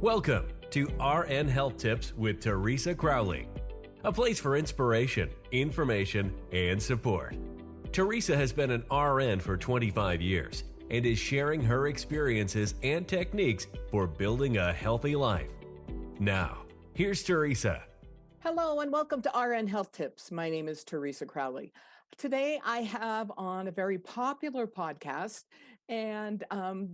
Welcome to RN Health Tips with Theresa Crowley, a place for inspiration, information, and support. Theresa has been an RN for 25 years and is sharing her experiences and techniques for building a healthy life. Now, here's Theresa. Hello and welcome to RN Health Tips. My name is Theresa Crowley. Today I have on a very popular podcast, and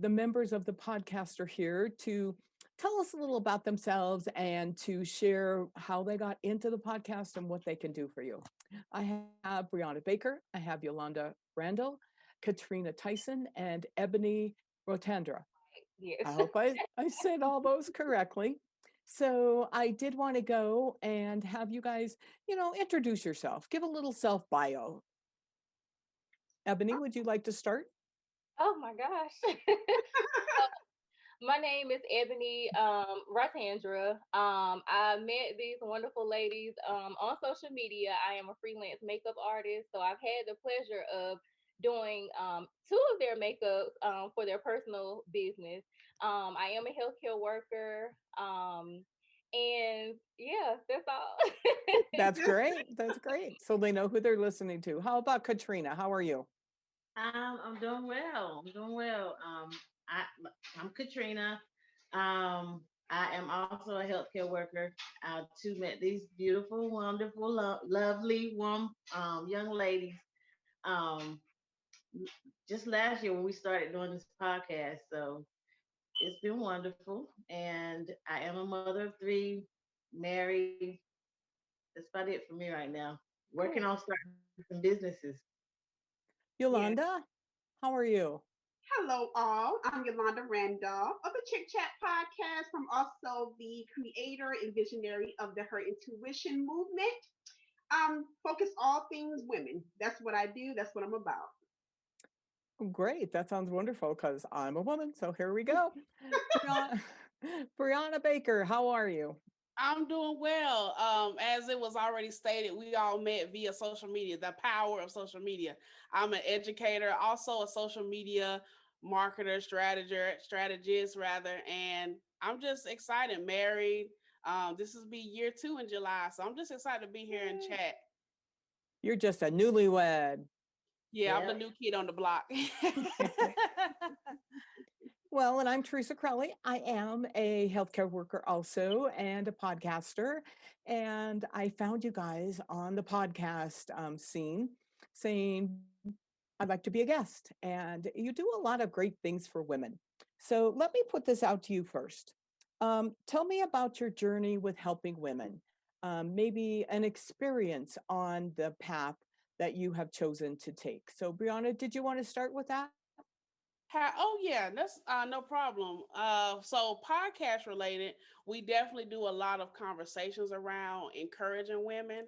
the members of the podcast are here to tell us a little about themselves and to share how they got into the podcast and what they can do for you. I have Brianna Baker, I have Yolanda Randall, Katrina Tyson, and Ebony Rotandra. Yes. I hope I said all those correctly. So I did want to go and have you guys, introduce yourself, give a little self-bio. Ebony, would you like to start? Oh my gosh. My name is Ebony Rotandra. I met these wonderful ladies on social media. I am a freelance makeup artist, so I've had the pleasure of doing two of their makeups for their personal business. I am a healthcare worker. And yeah, that's all. That's great. That's great. So they know who they're listening to. How about Katrina? How are you? I'm doing well. I'm Katrina. I am also a healthcare worker. I too met these beautiful, wonderful, lovely, warm young ladies just last year when we started doing this podcast. So it's been wonderful. And I am a mother of three, married. That's about it for me right now. Working on starting some businesses. Yolanda, how are you? Hello, all. I'm Yolanda Randolph of the Chick Chat podcast. I'm also the creator and visionary of the Her Intuition movement. Focus all things women. That's what I do. That's what I'm about. Great. That sounds wonderful because I'm a woman. So here we go. Brianna Baker, how are you? I'm doing well. As it was already stated, we all met via social media, the power of social media. I'm an educator, also a social media marketer, strategist rather, and I'm just excited, married. This will be year 2 in July, so I'm just excited to be here and chat. You're just a newlywed. Yeah, I'm the new kid on the block. Well, and I'm Theresa Crowley. I am a healthcare worker also and a podcaster. And I found you guys on the podcast scene saying, I'd like to be a guest. And you do a lot of great things for women. So let me put this out to you first. Tell me about your journey with helping women, maybe an experience on the path that you have chosen to take. So Brianna, did you want to start with that? Oh yeah, that's no problem. So podcast related, we definitely do a lot of conversations around encouraging women.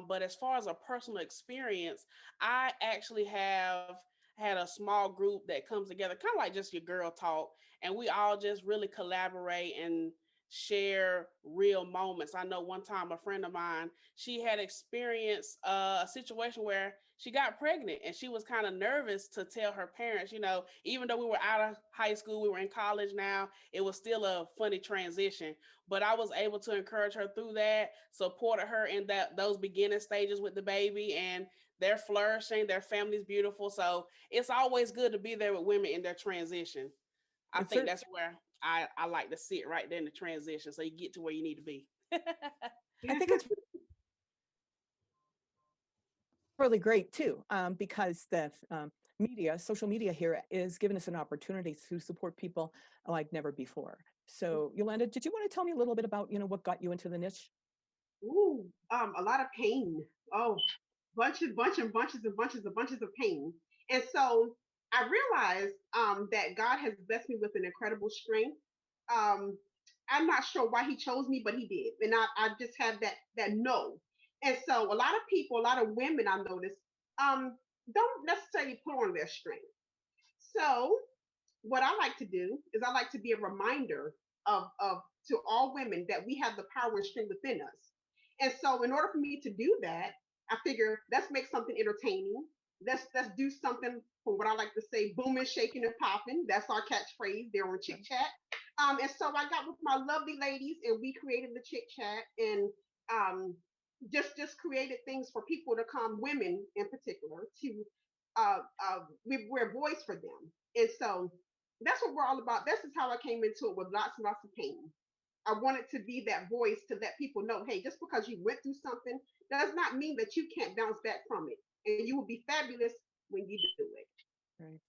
But as far as a personal experience, I actually have had a small group that comes together, kind of like just your girl talk, and we all just really collaborate and share real moments. I know one time a friend of mine, she had experienced a situation where she got pregnant and she was kind of nervous to tell her parents, even though we were out of high school, we were in college now, it was still a funny transition, but I was able to encourage her through that, supported her in those beginning stages with the baby, and they're flourishing, their family's beautiful. So it's always good to be there with women in their transition. I think that's where I like to sit right there in the transition so you get to where you need to be. I think it's really great too, because the social media here is giving us an opportunity to support people like never before. So Yolanda, did you want to tell me a little bit about, what got you into the niche? Ooh, a lot of pain. Oh, bunches of pain. And so I realized that God has blessed me with an incredible strength. I'm not sure why he chose me, but he did. And I just have that no. And so a lot of people, a lot of women I noticed, don't necessarily put on their strength. So what I like to do is I like to be a reminder of to all women that we have the power and strength within us. And so in order for me to do that, I figure let's make something entertaining. Let's do something for what I like to say, booming, shaking, and popping. That's our catchphrase there on Chick Chat. And so I got with my lovely ladies, and we created the chit chat, and um, just created things for people to come, women in particular, to we're a voice for them. And so that's what we're all about. This is how I came into it, with lots and lots of pain. I wanted to be that voice to let people know, hey, just because you went through something does not mean that you can't bounce back from it, and you will be fabulous when you do it. Right.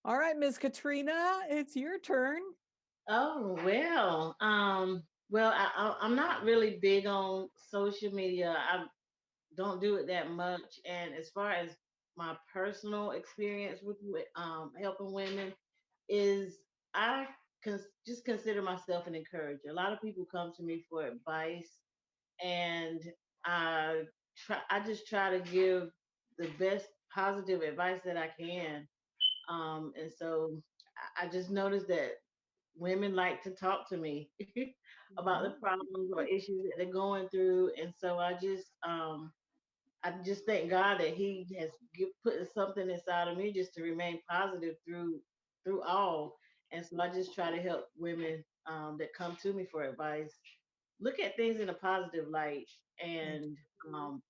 All right, Miss Katrina, it's your turn. Oh well, I'm not really big on social media. I don't do it that much. And as far as my personal experience with helping women, is I just consider myself an encourager. A lot of people come to me for advice, and I just try to give the best positive advice that I can. And so I just noticed that women like to talk to me about the Mhm. problems or issues that they're going through, and so I just thank God that He has put something inside of me just to remain positive through all. And so I just try to help women that come to me for advice look at things in a positive light, Right. and um,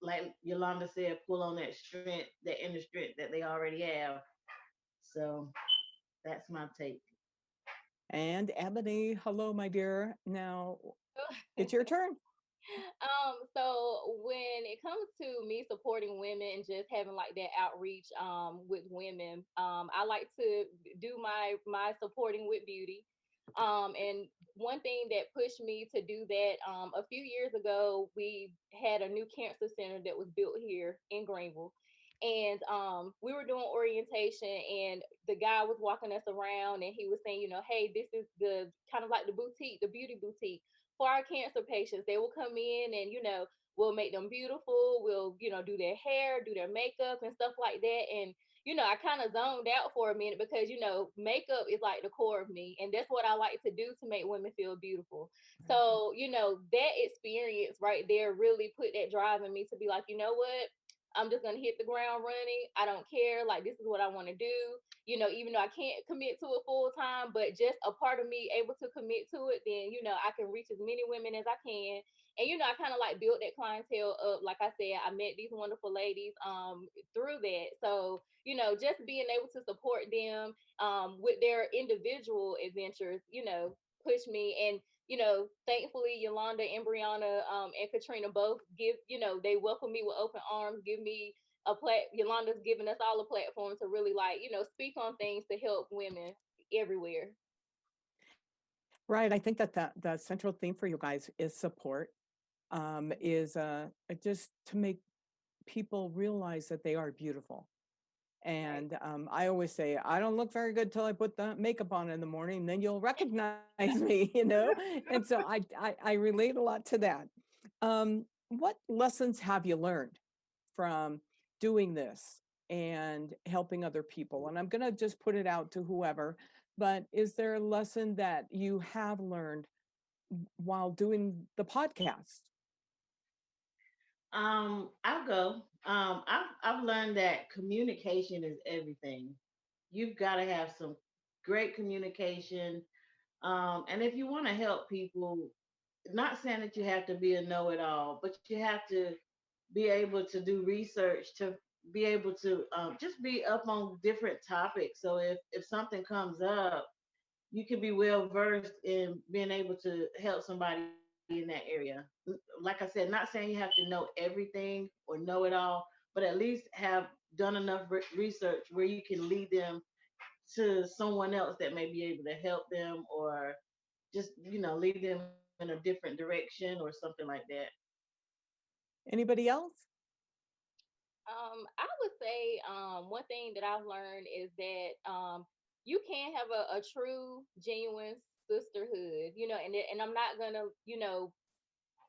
like Yolanda said, pull on that strength, that inner strength that they already have. So that's my take. And Ebony, hello, my dear. Now it's your turn. So when it comes to me supporting women and just having like that outreach with women, I like to do my supporting with beauty. And one thing that pushed me to do that, a few years ago, we had a new cancer center that was built here in Greenville. And we were doing orientation, and the guy was walking us around, and he was saying, hey, this is the kind of like the boutique, the beauty boutique for our cancer patients. They will come in and, we'll make them beautiful. We'll, do their hair, do their makeup and stuff like that. And, I kind of zoned out for a minute because, makeup is like the core of me. And that's what I like to do to make women feel beautiful. So, that experience right there really put that drive in me to be like, you know what? I'm just going to hit the ground running. I don't care. Like, this is what I want to do. Even though I can't commit to it full time, but just a part of me able to commit to it, then, I can reach as many women as I can. And, I kind of like build that clientele up. Like I said, I met these wonderful ladies through that. So, just being able to support them with their individual adventures, push me. And, thankfully, Yolanda and Brianna and Katrina both they welcome me with open arms, give me Yolanda's giving us all a platform to really like, speak on things to help women everywhere. Right. I think that the central theme for you guys is support, is just to make people realize that they are beautiful. Right. And I always say, I don't look very good till I put the makeup on in the morning, then you'll recognize me, And so I relate a lot to that. What lessons have you learned from doing this and helping other people? And I'm going to just put it out to whoever, but is there a lesson that you have learned while doing the podcast? I'll go. I've learned that communication is everything. You've got to have some great communication. And if you want to help people, not saying that you have to be a know-it-all, but you have to be able to do research to be able to just be up on different topics. So if something comes up, you can be well versed in being able to help somebody in that area. Like I said, not saying you have to know everything or know it all, but at least have done enough research where you can lead them to someone else that may be able to help them, or just lead them in a different direction or something like that. Anybody else? I would say one thing that I've learned is that you can have a true, genuine sisterhood, and I'm not gonna,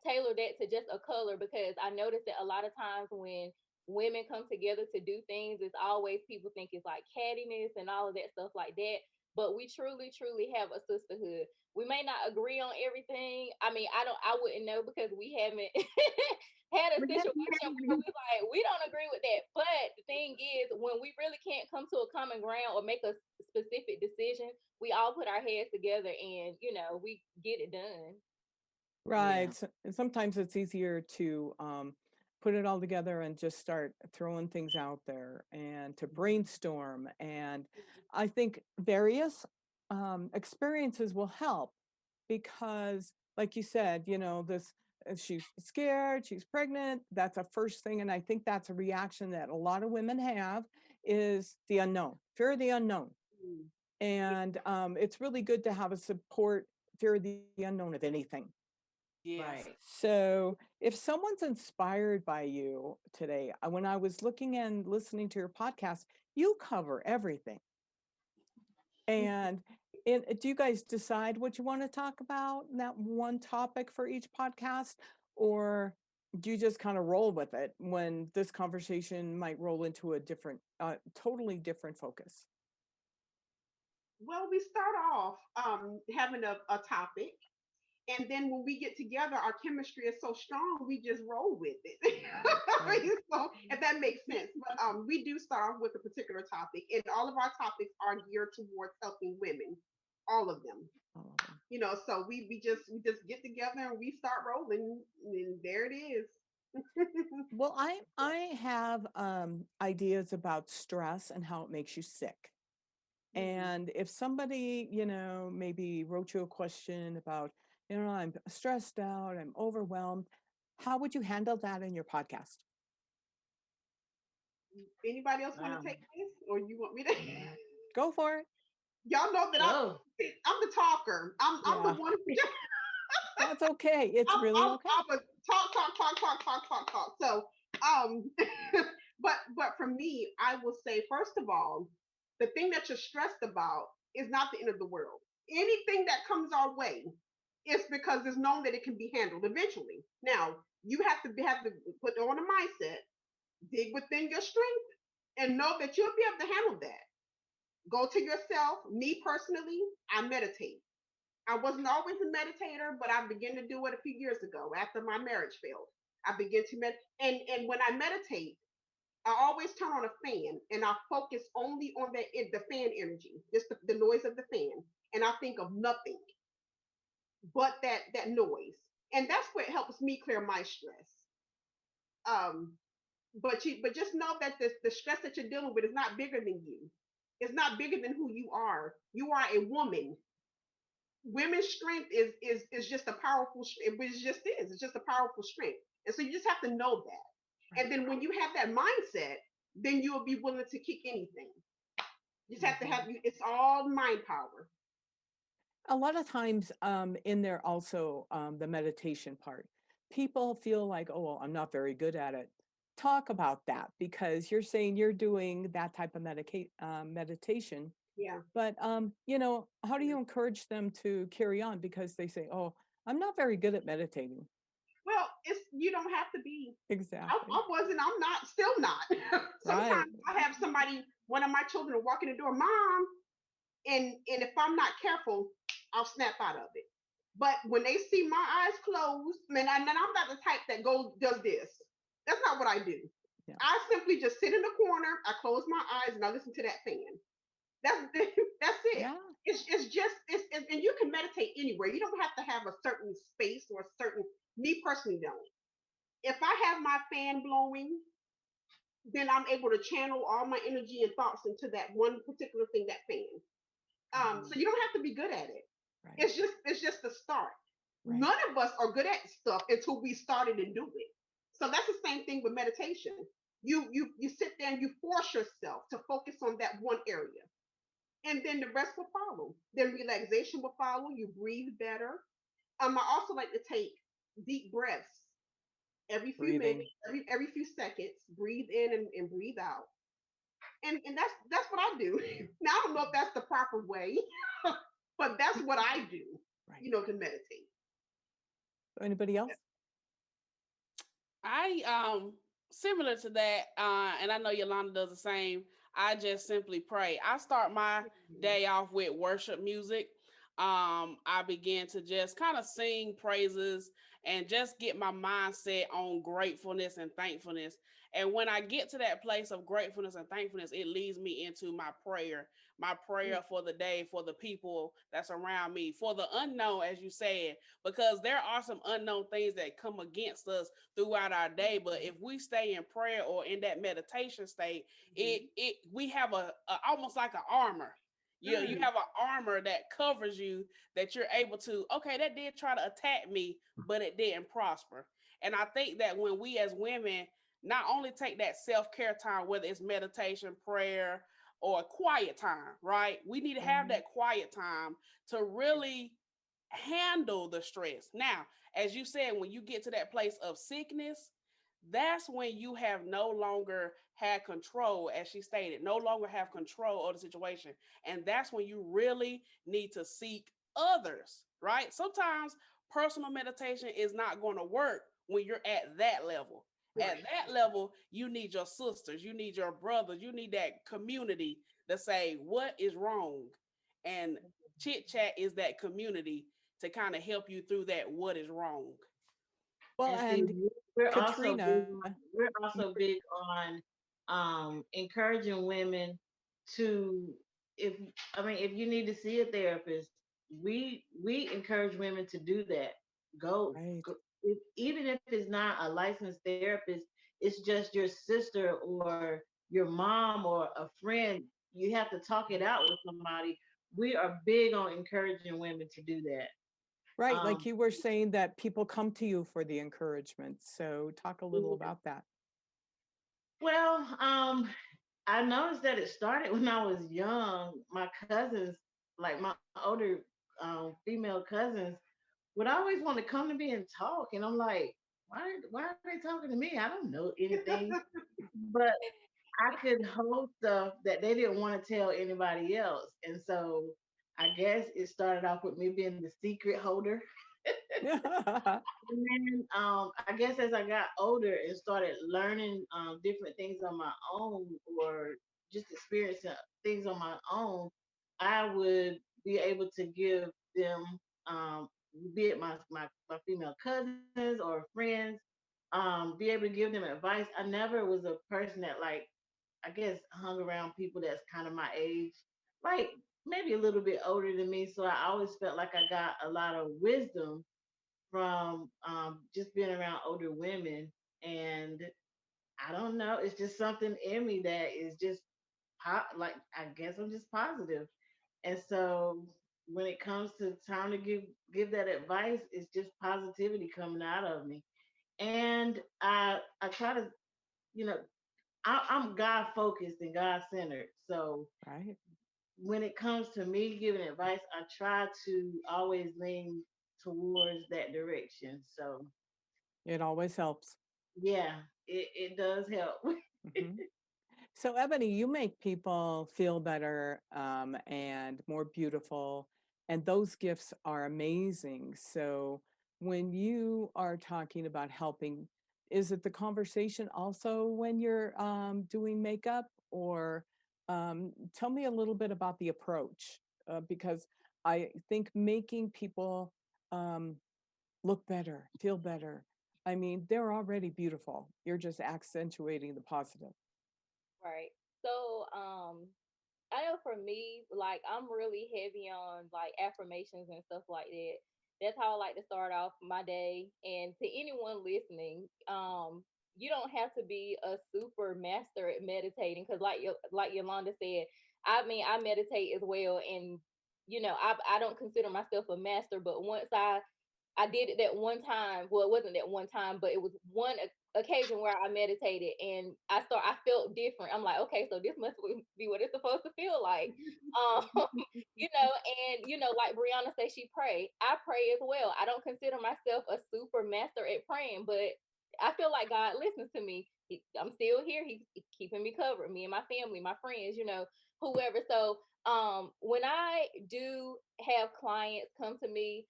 tailor that to just a color, because I noticed that a lot of times when women come together to do things, it's always people think it's like cattiness and all of that stuff like that. but we truly, truly have a sisterhood. We may not agree on everything. I mean, I wouldn't know because we haven't had a situation where we don't agree with that. But the thing is, when we really can't come to a common ground or make a specific decision, we all put our heads together and, we get it done. Right. Yeah. And sometimes it's easier to put it all together and just start throwing things out there and to brainstorm. And I think various experiences will help because, like you said, this she's scared, she's pregnant. That's a first thing. And I think that's a reaction that a lot of women have is the unknown, fear of the unknown. Mm. And it's really good to have a support, fear of the unknown of anything. Yes. Right. So, if someone's inspired by you today, when I was looking and listening to your podcast, you cover everything. And do you guys decide what you want to talk about in that one topic for each podcast? Or do you just kind of roll with it when this conversation might roll into a different, totally different focus? Well, we start off having a topic, and then when we get together, our chemistry is so strong, we just roll with it. Right. So, if that makes sense. But we do start off with a particular topic, and all of our topics are geared towards helping women, all of them. All of them. So we just get together and we start rolling, and there it is. Well, I have ideas about stress and how it makes you sick. And if somebody, maybe wrote you a question about, I'm stressed out, I'm overwhelmed, how would you handle that in your podcast? Anybody else want to take this, or you want me to? Go for it. Y'all know that Go. I'm the talker. I'm the Yeah, one who just that's okay. It's really okay. I'm a talk. So, um, but for me, I will say first of all, the thing that you're stressed about is not the end of the world. Anything that comes our way is because it's known that it can be handled eventually. Now, you have to put on a mindset, dig within your strength, and know that you'll be able to handle that. Go to yourself. Me personally, I meditate. I wasn't always a meditator, but I began to do it a few years ago after my marriage failed. I began to and when I meditate, I always turn on a fan and I focus only on the fan energy, just the noise of the fan, and I think of nothing but that noise, and that's what helps me clear my stress. Um, but just know that the stress that you're dealing with is not bigger than you. It's not bigger than who you are. You are a woman. Women's strength is just a powerful. It just is. It's just a powerful strength, and so you just have to know that. Right. And then when you have that mindset, then you will be willing to kick anything. You just have to have you. It's all mind power. A lot of times in there also the meditation part, people feel like, oh, well, I'm not very good at it. Talk about that because you're saying you're doing that type of meditation. Yeah. But how do you encourage them to carry on because they say, "Oh, I'm not very good at meditating." Well, it's you don't have to be. Exactly. I wasn't. I'm not. Still not. Right. Sometimes I have somebody, one of my children, will walk in the door, Mom, and if I'm not careful, I'll snap out of it. But when they see my eyes closed, man, and then I'm not the type that does this. That's not what I do. Yeah. I simply just sit in the corner. I close my eyes and I listen to that fan. That's that's it. Yeah. It's just and you can meditate anywhere. You don't have to have a certain space or a certain. Me personally, don't. If I have my fan blowing, then I'm able to channel all my energy and thoughts into that one particular thing, that fan. So you don't have to be good at it. Right. It's just the start. Right. None of us are good at stuff until we started and do it. So that's the same thing with meditation. You sit there and you force yourself to focus on that one area, and then the rest will follow. Then relaxation will follow. You breathe better. I also like to take deep breaths every few Breathing. minutes, every few seconds. Breathe in and breathe out, and that's what I do. Now I don't know if that's the proper way, but that's what I do. Right. To meditate. Anybody else? I similar to that, and I know Yolanda does the same. I just simply pray. I start my day off with worship music. I begin to just kind of sing praises and just get my mindset on gratefulness and thankfulness. And when I get to that place of gratefulness and thankfulness, it leads me into my prayer for the day, for the people that's around me, for the unknown, as you said, because there are some unknown things that come against us throughout our day. But if we stay in prayer or in that meditation state, it we have a almost like an armor. You have an armor that covers you, that you're able to, okay, that did try to attack me, but it didn't prosper. And I think that when we as women not only take that self-care time, whether it's meditation, prayer, or a quiet time, right? We need to have that quiet time to really handle the stress. Now, as you said, when you get to that place of sickness, that's when you have no longer had control, as she stated, no longer have control of the situation. And that's when you really need to seek others, right? Sometimes personal meditation is not going to work when you're at that level. At that level, you need your sisters, you need your brothers, you need that community to say, what is wrong? And chit chat is that community to kind of help you through that what is wrong. Well, And see, and we're also big, Katrina, we're you also were- big on encouraging women to, if I mean, if you need to see a therapist, we encourage women to do that. Go, right, go even if it's not a licensed therapist, it's just your sister or your mom or a friend. You have to talk it out with somebody. We are big on encouraging women to do that. right. Like Um, you were saying that people come to you for the encouragement. So talk a little about that. well, I noticed that it started when I was young. My cousins, like my older female cousins, would always want to come to me and talk, and I'm like, why are they talking to me? I don't know anything, but I could hold stuff that they didn't want to tell anybody else, and so I guess it started off with me being the secret holder. And then I guess as I got older and started learning different things on my own or just experiencing things on my own, I would be able to give them, um, be it my female cousins or friends, be able to give them advice. I never was a person that, like, I guess, hung around people that's kind of my age, like maybe a little bit older than me. So I always felt like I got a lot of wisdom from just being around older women. And I don't know, it's just something in me that is just like, I guess I'm just positive. And so when it comes to time to give that advice, it's just positivity coming out of me. And I try to, you know, I'm God focused and God centered. So Right. when it comes to me giving advice, I try to always lean towards that direction. So It always helps. yeah, it does help. Mhm. So, Ebony, you make people feel better and more beautiful, and those gifts are amazing. So, when you are talking about helping, is it the conversation also when you're doing makeup, or tell me a little bit about the approach? Because I think making people um, look better, feel better. I mean, they're already beautiful. You're just accentuating the positive. Right. So, I know for me, like I'm really heavy on like affirmations and stuff like that. That's how I like to start off my day. And to anyone listening, you don't have to be a super master at meditating because, like Yolanda said, I mean, I meditate as well, and I don't consider myself a master, but once I did it that one time. Well, it wasn't that one time, but it was one occasion where I meditated and I felt different. I'm like, okay, so this must be what it's supposed to feel like. Um, like Brianna said, she prayed. I pray as well. I don't consider myself a super master at praying, but I feel like God listens to me. I'm still here. He's keeping me covered, me and my family, my friends, whoever. So when I do have clients come to me,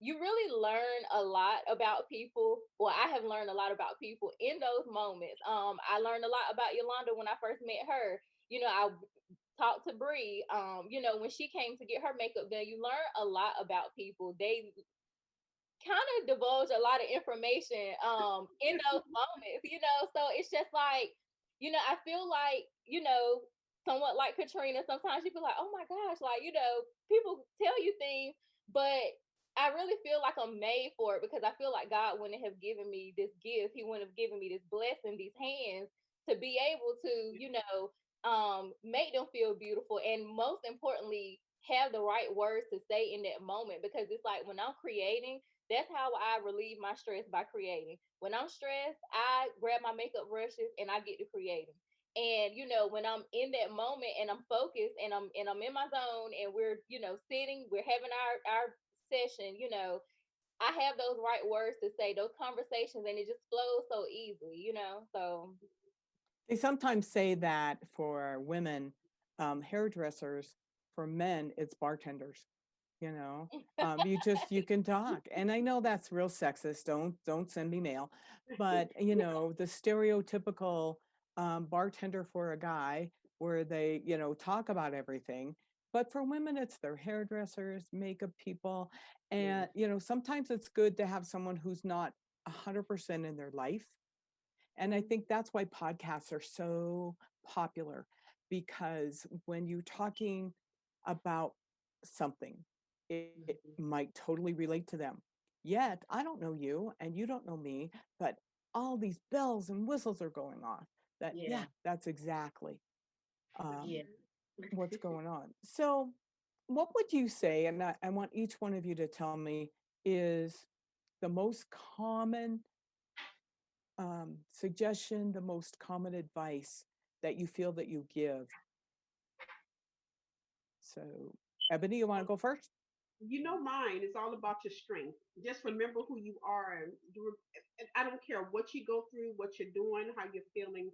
you really learn a lot about people. Well, I have learned a lot about people in those moments. I learned a lot about Yolanda when I first met her. I talked to Bree. When she came to get her makeup done, you learn a lot about people. They kind of divulge a lot of information in those moments, so it's just like, I feel like, somewhat like Katrina, sometimes you feel like, oh my gosh, like, people tell you things, but I really feel like I'm made for it, because I feel like God wouldn't have given me this gift. He wouldn't have given me this blessing, these hands, to be able to, make them feel beautiful, and most importantly, have the right words to say in that moment. Because it's like, when I'm creating, that's how I relieve my stress, by creating. When I'm stressed, I grab my makeup brushes and I get to creating. And when I'm in that moment and I'm focused and I'm in my zone, and we're sitting, we're having our session, I have those right words to say, those conversations, and it just flows so easily. So They sometimes say that for women, hairdressers, for men, it's bartenders. You can talk, and I know that's real sexist. Don't send me mail, but the stereotypical bartender for a guy, where they talk about everything, but for women, it's their hairdressers, makeup people, and sometimes it's good to have someone who's not 100% in their life. And I think that's why podcasts are so popular, because when you're talking about something, it might totally relate to them. Yet, I don't know you and you don't know me, but all these bells and whistles are going off. Yeah, Yeah. that's exactly um, Yeah. what's going on. So, what would you say? And I want each one of you to tell me, is the most common suggestion, the most common advice that you feel that you give? So, Ebony, you want to go first? Mine is all about your strength. Just remember who you are. And I don't care what you go through, what you're doing, how you're feeling.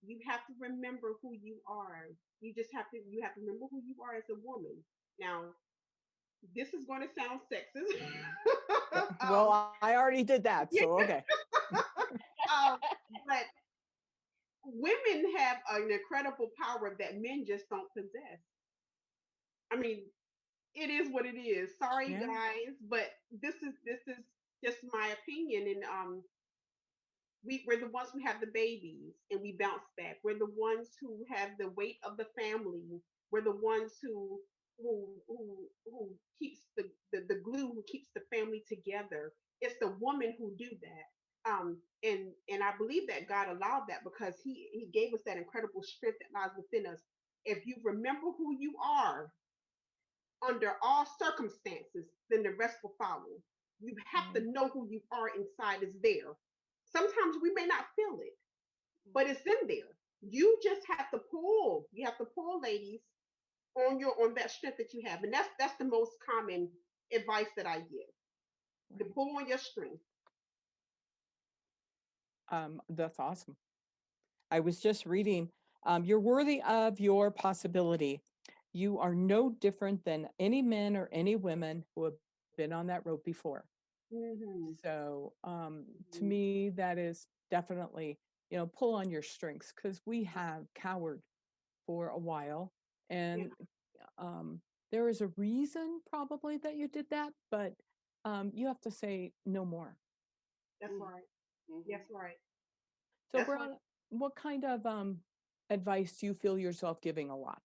You have to remember who you are. You have to remember who you are as a woman. Now, this is going to sound sexist. um, Well, I already did that, yeah, so okay. um, but women have an incredible power that men just don't possess. I mean, it is what it is. Sorry, Yeah. guys, but this is just my opinion. And we're the ones who have the babies and we bounce back. We're the ones who have the weight of the family. We're the ones who keeps the glue, who keeps the family together. It's the woman who do that. And I believe that God allowed that because he gave us that incredible strength that lies within us. If you remember who you are under all circumstances, then the rest will follow. You have to know who you are inside is there. Sometimes we may not feel it, but it's in there. You just have to pull. You have to pull, ladies, on that strength that you have, and that's the most common advice that I give. To Right. pull on your strength. That's awesome. I was just reading, you're worthy of your possibility. You are no different than any men or any women who have been on that road before. Mm-hmm. So, to Mm-hmm. me, that is definitely, pull on your strengths, because we have cowered for a while. Yeah, And um, there is a reason probably that you did that, but you have to say no more. that's right. Mm-hmm. That's right. So, That's right. Brianna, what kind of advice do you feel yourself giving a lot?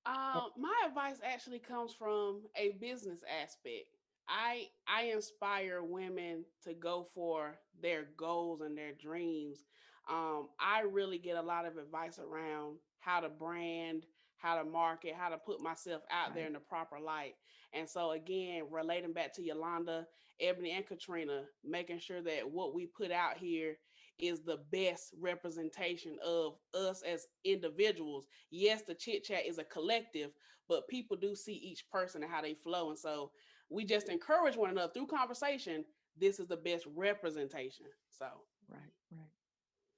Or, My advice actually comes from a business aspect. I inspire women to go for their goals and their dreams. I really get a lot of advice around how to brand, how to market, how to put myself out there right, in the proper light. And so again, relating back to Yolanda, Ebony, and Katrina, making sure that what we put out here is the best representation of us as individuals. Yes, the chit chat is a collective, but people do see each person and how they flow. And so we just encourage one another through conversation. This is the best representation. So, right, right.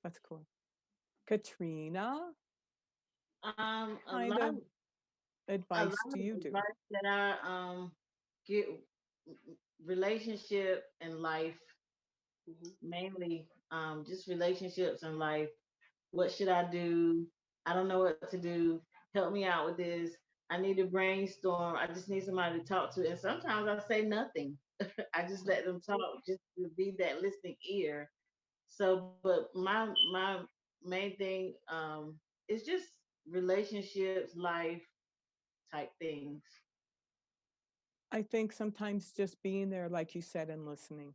That's cool. Katrina, what A kind lot, of a lot advice do of you do? advice that I get, relationship and life, mhm, mainly just relationships and life. What should I do? I don't know what to do. Help me out with this. I need to brainstorm. I just need somebody to talk to. And sometimes I say nothing. I just let them talk just to be that listening ear. So, but my main thing is just relationships, life type things. I think sometimes just being there, like you said, and listening.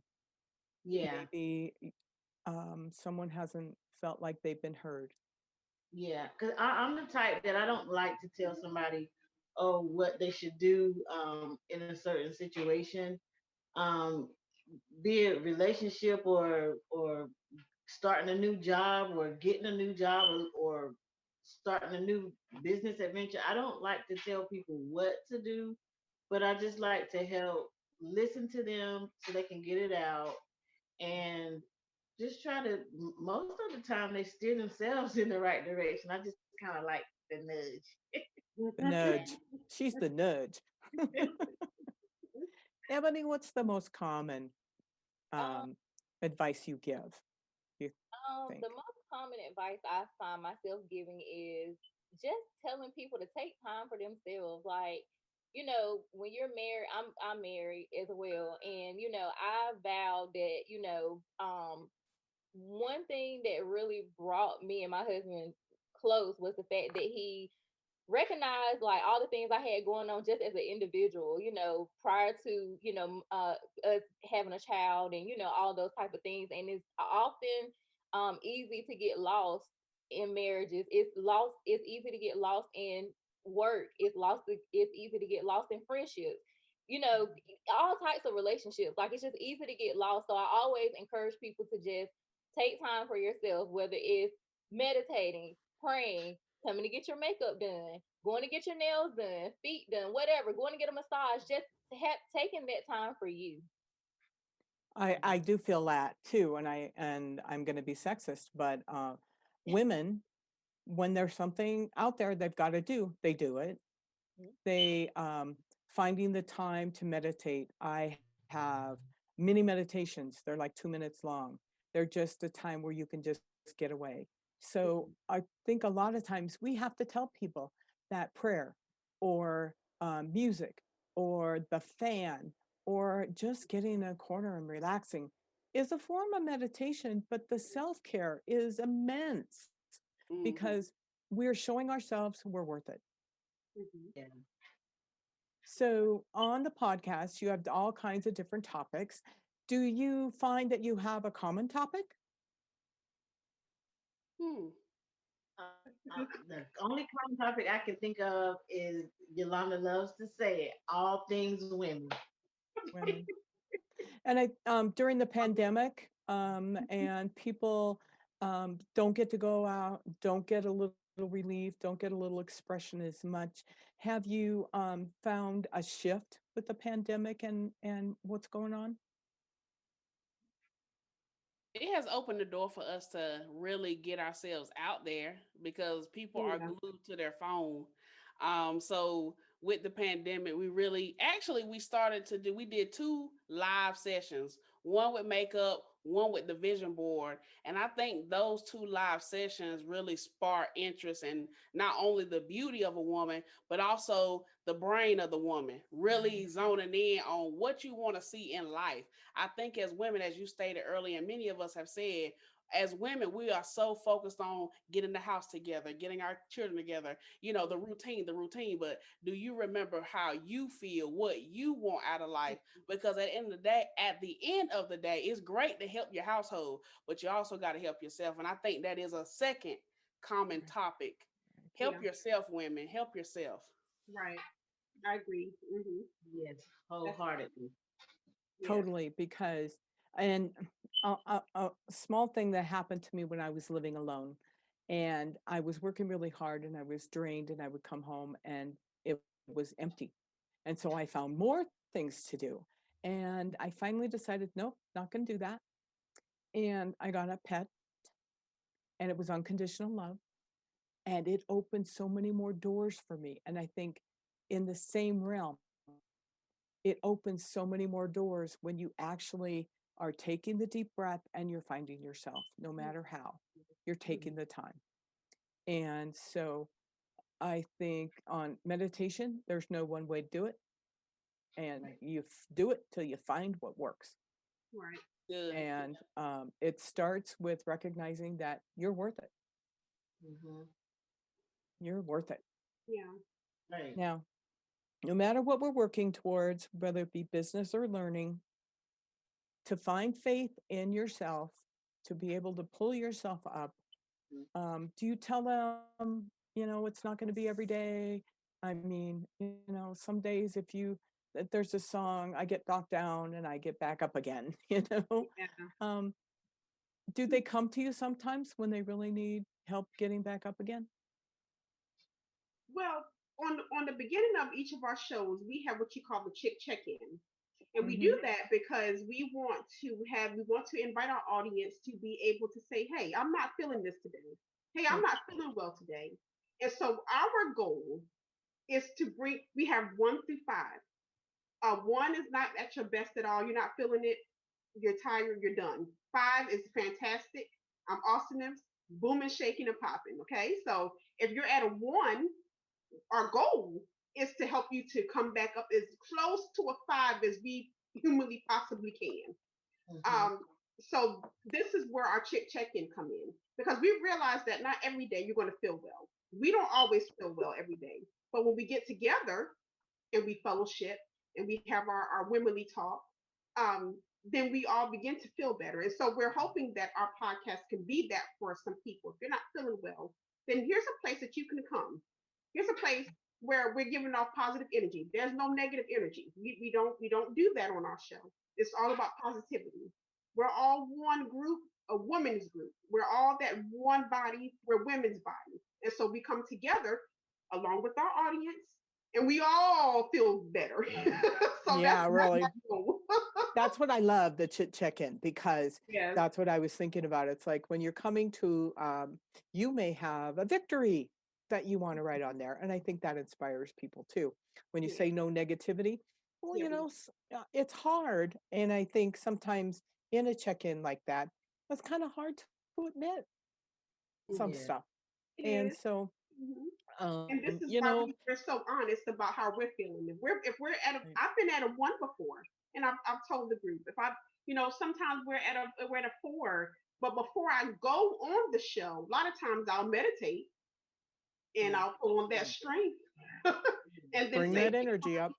Yeah, Maybe someone hasn't felt like they've been heard. yeah. Cause I'm the type that I don't like to tell somebody, oh, what they should do in a certain situation. Um, be it relationship or starting a new job or getting a new job or starting a new business adventure. I don't like to tell people what to do, but I just like to help listen to them so they can get it out and just try to most of the time they steer themselves in the right direction. I just kind of like the nudge. The nudge. She's the nudge. Ebony, what's the most common Um, advice you give, you think? the most common advice I find myself giving is just telling people to take time for themselves. Like, when you're married, I'm married as well, and I vowed that, one thing that really brought me and my husband close was the fact that he recognize like all the things I had going on just as an individual, prior to, us having a child and, all those type of things. And it's often easy to get lost in marriages. It's easy to get lost in work. It's easy to get lost in friendships. All types of relationships. Like it's just easy to get lost. So I always encourage people to just take time for yourself, whether it's meditating, praying, coming to get your makeup done, going to get your nails done, feet done, whatever, going to get a massage, just taking that time for you. I do feel that too, and I'm going to be sexist, but women, when there's something out there they've got to do, they do it. Mhm. They finding the time to meditate. I have mini meditations. They're like 2 minutes long. They're just a time where you can just get away. So I think a lot of times we have to tell people that prayer or music or the fan or just getting in a corner and relaxing is a form of meditation, but the self-care is immense Mhm. because we're showing ourselves we're worth it. Mhm. Yeah. So on the podcast, you have all kinds of different topics. Do you find that you have a common topic? Hmm. The only common topic I can think of is Yolanda loves to say it, all things women. Women. And I during the pandemic, and people don't get to go out, don't get a little relief, don't get a little expression as much. Have you found a shift with the pandemic and what's going on? It has opened the door for us to really get ourselves out there because people are Yeah. glued to their phone. So with the pandemic, we started to do we did two live sessions, one with makeup, one with the vision board. And I think those two live sessions really spark interest in not only the beauty of a woman, but also the brain of the woman, really zoning in on what you want to see in life. I think as women, as you stated earlier, and many of us have said, as women, we are so focused on getting the house together, getting our children together, the routine. But do you remember how you feel, what you want out of life? Because at the end of the day, it's great to help your household, but you also got to help yourself. And I think that is a second common topic. Yeah. Help yourself, women. Help yourself. Right. I agree. Yes, That's wholeheartedly. yeah. Totally, because and a small thing that happened to me when I was living alone, and I was working really hard, and I was drained, and I would come home, and it was empty, and so I found more things to do, and I finally decided, nope, not going to do that, and I got a pet, and it was unconditional love, and it opened so many more doors for me, and I think in the same realm it opens so many more doors when you actually are taking the deep breath and you're finding yourself, no matter how. You're taking the time. And so I think on meditation, there's no one way to do it. And Right. you do it till you find what works. Right. Good. And it starts with recognizing that you're worth it. Mm-hmm. You're worth it. Yeah. Right. Now, no matter what we're working towards, whether it be business or learning, to find faith in yourself, to be able to pull yourself up. Do you tell them, it's not going to be every day? I mean, some days if there's a song, I get knocked down and I get back up again, Yeah. Um, do they come to you sometimes when they really need help getting back up again? Well, on the beginning of each of our shows, we have what you call the chick check-in. And we do Mhm. that because we want to invite our audience to be able to say, hey, I'm not feeling this today. Hey, I'm not feeling well today. And so our goal is to we have 1 through 5. One is not at your best at all. You're not feeling it. You're tired. You're done. 5 is fantastic. I'm awesomeness, booming, shaking, and popping. Okay. So if you're at a 1, our goal is to help you to come back up as close to a 5 as we humanly possibly can. Mm-hmm. So this is where our chick check-in come in, because we realize that not every day you're going to feel well. We don't always feel well every day, but when we get together and we fellowship and we have our womenly talk, then we all begin to feel better. And so we're hoping that our podcast can be that for some people. If you're not feeling well, then here's a place that you can come. Here's a place where we're giving off positive energy. There's no negative energy. We don't do that on our show. It's all about positivity. We're all one group, a women's group. We're all that one body. We're women's body, and so we come together along with our audience, and we all feel better. So Yeah, that's really. my goal. That's what I love, the chit check-in, because Yes. that's what I was thinking about. It's like when you're coming to, you may have a victory that you want to write on there. And I think that inspires people too. When you Yeah. say no negativity, well, Yeah. it's hard. And I think sometimes in a check-in like that, it's kind of hard to admit some Yeah. stuff. It And is. so, Mhm. um, And this is you why know, we're so honest about how we're feeling. If we're at a, right. I've been at a 1 before, and I've told the group, if I, sometimes we're at a 4, but before I go on the show, a lot of times I'll meditate and Yeah, I'll pull on that strength, and then bring say, that energy up.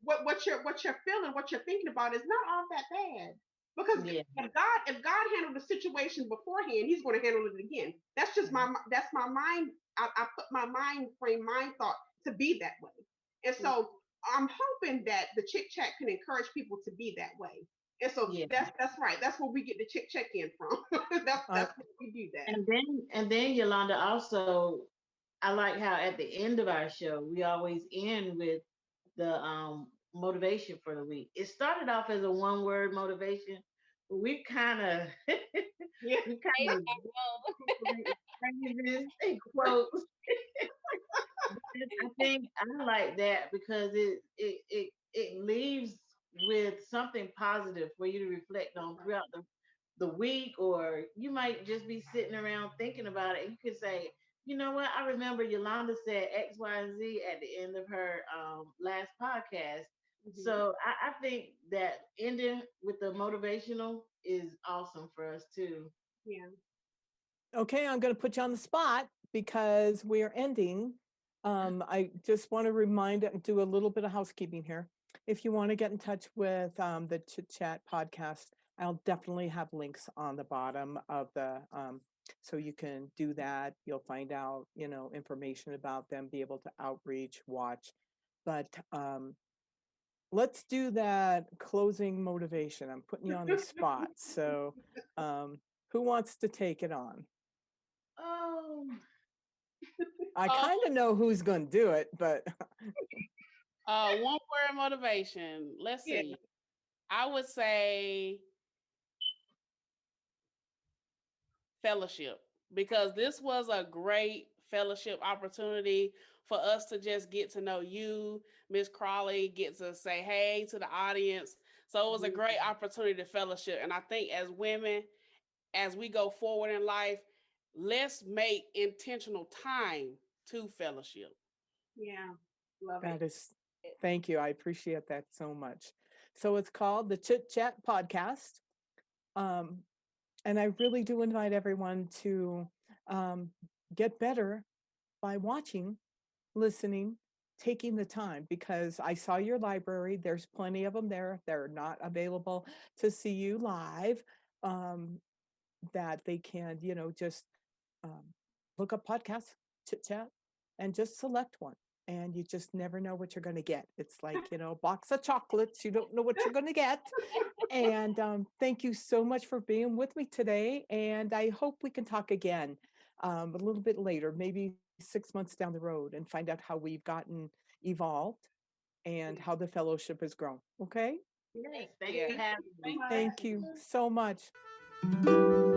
what you're feeling, what you're thinking about is not all that bad. Because Yeah. if God handled the situation beforehand, He's going to handle it again. That's my mind. I put my mind thought to be that way, and so I'm hoping that the chick chat can encourage people to be that way. And so Yeah. that's right. That's where we get the chick check in from. that's I, that's where we do that. And then Yolanda, also, I like how at the end of our show we always end with the motivation for the week. It started off as a one word motivation, but we kind of Yeah. we kind Praise of God. incorporated phrases and quotes. I think I like that because it leaves with something positive for you to reflect on throughout the week, or you might just be sitting around thinking about it. And you could say, you know what? I remember Yolanda said X, Y, and Z at the end of her last podcast. Mhm. So I think that ending with the motivational is awesome for us too. Yeah. Okay, I'm going to put you on the spot because we are ending. I just want to do a little bit of housekeeping here. If you want to get in touch with the Chit Chat podcast, I'll definitely have links on the bottom of so you can do that. You'll find out, information about them, be able to outreach, watch. But let's do that closing motivation. I'm putting you on the spot. So, who wants to take it on? Oh, I Uh, kind of know who's going to do it, but one word motivation. Let's Yeah. see. I would say fellowship, because this was a great fellowship opportunity for us to just get to know you, Miss Crowley, get to say hey to the audience. So it was a Mhm. great opportunity to fellowship. And I think as women, as we go forward in life, let's make intentional time to fellowship. Yeah. Love it. That is, thank you. I appreciate that so much. So it's called the Chit Chat Podcast. Um, and I really do invite everyone to um, get better by watching, listening, taking the time, because I saw your library. There's plenty of them there. They're not available to see you live. Um, that they can, just um, look up podcasts, chit chat, and just select one. And you just never know what you're going to get. It's like, a box of chocolates. You don't know what you're going to get. And thank you so much for being with me today. And I hope we can talk again a little bit later, maybe 6 months down the road, and find out how we've gotten evolved and how the fellowship has grown. Okay. Yes, Thank thanks Yeah. for you. having me. So much. Thank you so much.